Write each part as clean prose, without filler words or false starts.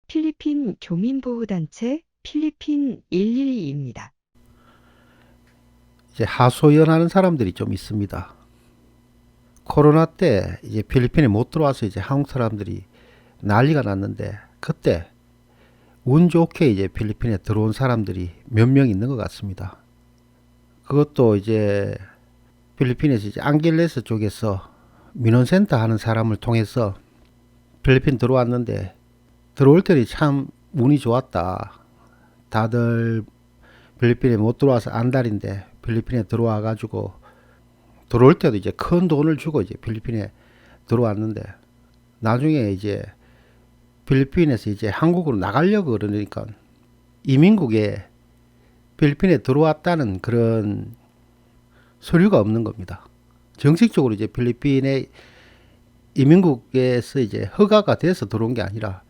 필리핀 교민보호단체 필리핀 112입니다. 이제 하소연하는 사람들이 좀 있습니다. 코로나 때 이제 필리핀에 못 들어와서 이제 한국 사람들이 난리가 났는데, 그때 운 좋게 이제 필리핀에 들어온 사람들이 몇 명 있는 것 같습니다. 그것도 이제 필리핀에서 이제 앙겔레스 쪽에서 민원센터 하는 사람을 통해서 필리핀 들어왔는데, 들어올 때는 참 운이 좋았다. 다들 필리핀에 못 들어와서 안달인데 필리핀에 들어와 가지고 들어올 때도 이제 큰 돈을 주고 이제 필리핀에 들어왔는데, 나중에 이제 필리핀에서 이제 한국으로 나가려고 그러니까 이민국에 필리핀에 들어왔다는 그런 서류가 없는 겁니다. 정식적으로 이제 필리핀에 이민국에서 이제 허가가 돼서 들어온 게 아니라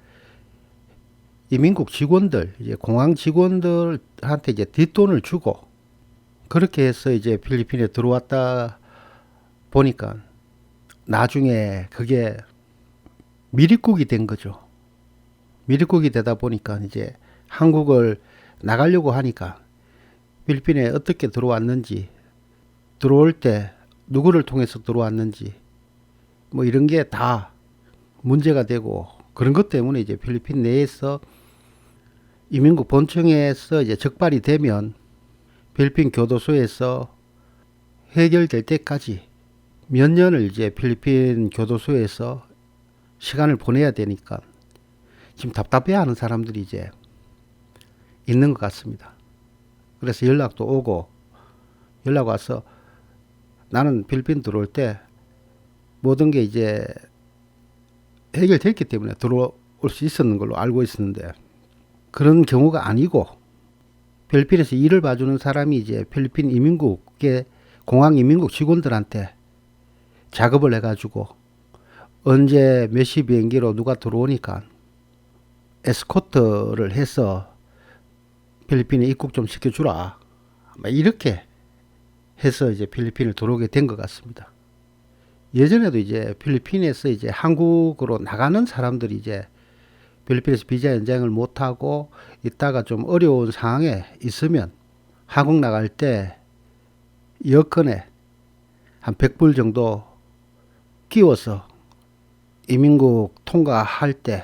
이민국 직원들, 이제 공항 직원들한테 이제 뒷돈을 주고 그렇게 해서 이제 필리핀에 들어왔다 보니까 나중에 그게 미립국이 된 거죠. 미립국이 되다 보니까 이제 한국을 나가려고 하니까 필리핀에 어떻게 들어왔는지, 들어올 때 누구를 통해서 들어왔는지, 뭐 이런 게 다 문제가 되고, 그런 것 때문에 이제 필리핀 내에서 이민국 본청에서 이제 적발이 되면 필리핀 교도소에서 해결될 때까지 몇 년을 이제 필리핀 교도소에서 시간을 보내야 되니까 지금 답답해하는 사람들이 이제 있는 것 같습니다. 그래서 연락도 오고, 연락 와서 나는 필리핀 들어올 때 모든 게 이제 해결됐기 때문에 들어올 수 있었는 걸로 알고 있었는데, 그런 경우가 아니고 필리핀에서 일을 봐주는 사람이 이제 필리핀 이민국의 공항 이민국 직원들한테 작업을 해가지고 언제 몇 시 비행기로 누가 들어오니까 에스코트를 해서 필리핀에 입국 좀 시켜주라, 이렇게 해서 이제 필리핀을 들어오게 된 것 같습니다. 예전에도 이제 필리핀에서 이제 한국으로 나가는 사람들이 이제 필리핀에서 비자 연장을 못하고 있다가 좀 어려운 상황에 있으면 한국 나갈 때 여권에 한 100불 정도 끼워서 이민국 통과할 때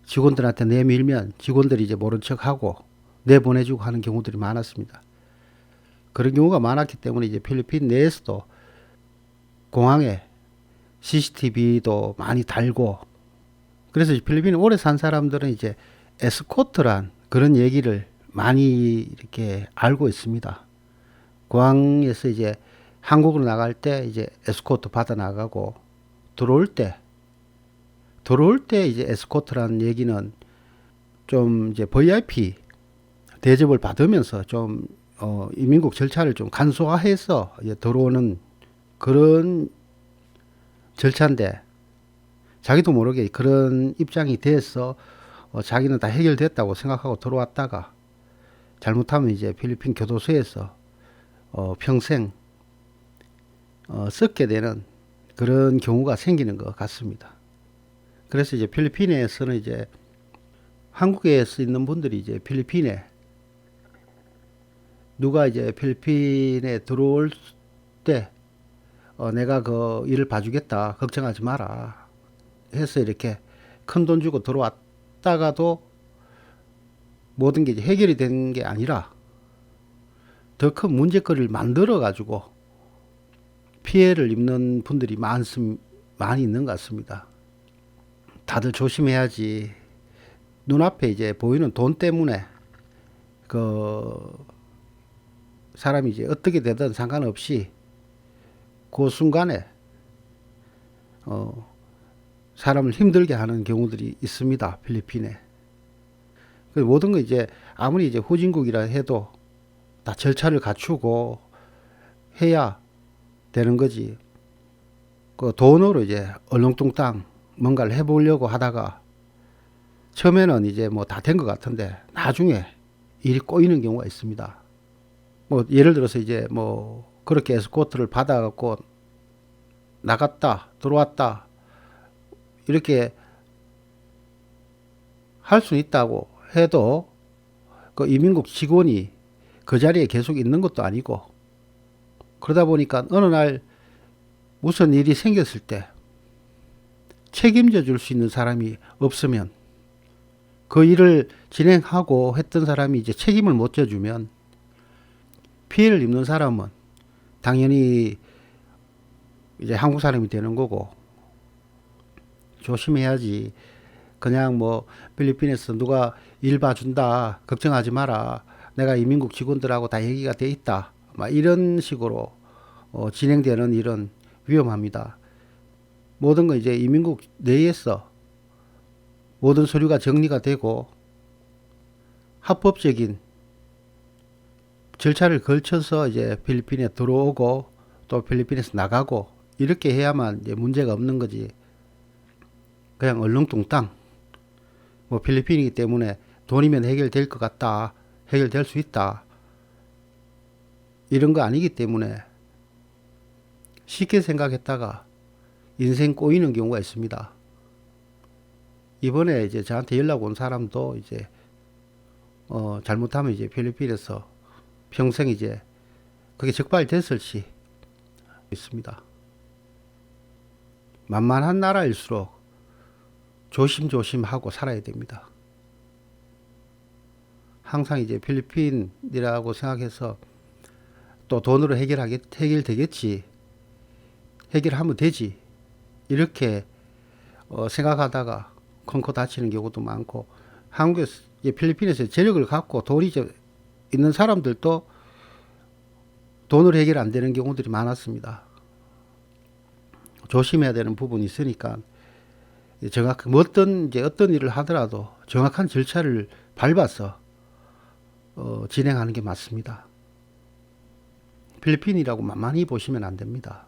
직원들한테 내밀면 직원들이 이제 모른 척하고 내보내주고 하는 경우들이 많았습니다. 그런 경우가 많았기 때문에 이제 필리핀 내에서도 공항에 CCTV도 많이 달고, 그래서 필리핀에 오래 산 사람들은 이제 에스코트란 그런 얘기를 많이 이렇게 알고 있습니다. 공항에서 이제 한국으로 나갈 때 이제 에스코트 받아 나가고, 들어올 때 이제 에스코트라는 얘기는 좀 이제 VIP 대접을 받으면서 좀 이민국 절차를 좀 간소화해서 이제 들어오는 그런 절차인데, 자기도 모르게 그런 입장이 돼서 자기는 다 해결됐다고 생각하고 들어왔다가 잘못하면 이제 필리핀 교도소에서 평생 썩게 되는 그런 경우가 생기는 것 같습니다. 그래서 이제 필리핀에서는 이제 한국에서 있는 분들이 이제 필리핀에 누가 이제 필리핀에 들어올 때 내가 그 일을 봐주겠다, 걱정하지 마라 해서 이렇게 큰 돈 주고 들어왔다가도 모든 게 이제 해결이 된 게 아니라 더 큰 문제거리를 만들어 가지고 피해를 입는 분들이 많이 있는 것 같습니다. 다들 조심해야지. 눈앞에 이제 보이는 돈 때문에 그 사람이 이제 어떻게 되든 상관없이 그 순간에 사람을 힘들게 하는 경우들이 있습니다. 필리핀에. 모든 거 이제 아무리 이제 후진국이라 해도 다 절차를 갖추고 해야 되는 거지. 그 돈으로 이제 얼렁뚱땅 뭔가를 해보려고 하다가 처음에는 이제 뭐 다 된 것 같은데 나중에 일이 꼬이는 경우가 있습니다. 뭐 예를 들어서 이제 뭐 그렇게 에스코트를 받아갖고 나갔다 들어왔다 이렇게 할 수 있다고 해도 그 이민국 직원이 그 자리에 계속 있는 것도 아니고, 그러다 보니까 어느 날 무슨 일이 생겼을 때 책임져 줄 수 있는 사람이 없으면, 그 일을 진행하고 했던 사람이 이제 책임을 못 져주면 피해를 입는 사람은 당연히 이제 한국 사람이 되는 거고, 조심해야지. 그냥 뭐 필리핀에서 누가 일 봐준다, 걱정하지 마라, 내가 이민국 직원들하고 다 얘기가 돼 있다, 막 이런 식으로 진행되는 일은 위험합니다. 모든 건 이제 이민국 내에서 모든 서류가 정리가 되고 합법적인 절차를 거쳐서 이제 필리핀에 들어오고 또 필리핀에서 나가고, 이렇게 해야만 이제 문제가 없는 거지. 그냥 얼렁뚱땅 뭐 필리핀이기 때문에 돈이면 해결될 것 같다, 해결될 수 있다, 이런 거 아니기 때문에 쉽게 생각했다가 인생 꼬이는 경우가 있습니다. 이번에 이제 저한테 연락 온 사람도 이제 잘못하면 이제 필리핀에서 평생 이제 그게 적발됐을 시 있습니다. 만만한 나라일수록 조심조심하고 살아야 됩니다. 항상 이제 필리핀이라고 생각해서 또 돈으로 해결되겠지, 해결하면 되지, 이렇게 생각하다가 콩코 다치는 경우도 많고, 한국에서 필리핀에서 재력을 갖고 돈이 있는 사람들도 돈으로 해결 안 되는 경우들이 많았습니다. 조심해야 되는 부분이 있으니까 정확한 어떤 일을 하더라도 정확한 절차를 밟아서 진행하는 게 맞습니다. 필리핀이라고 만만히 보시면 안 됩니다.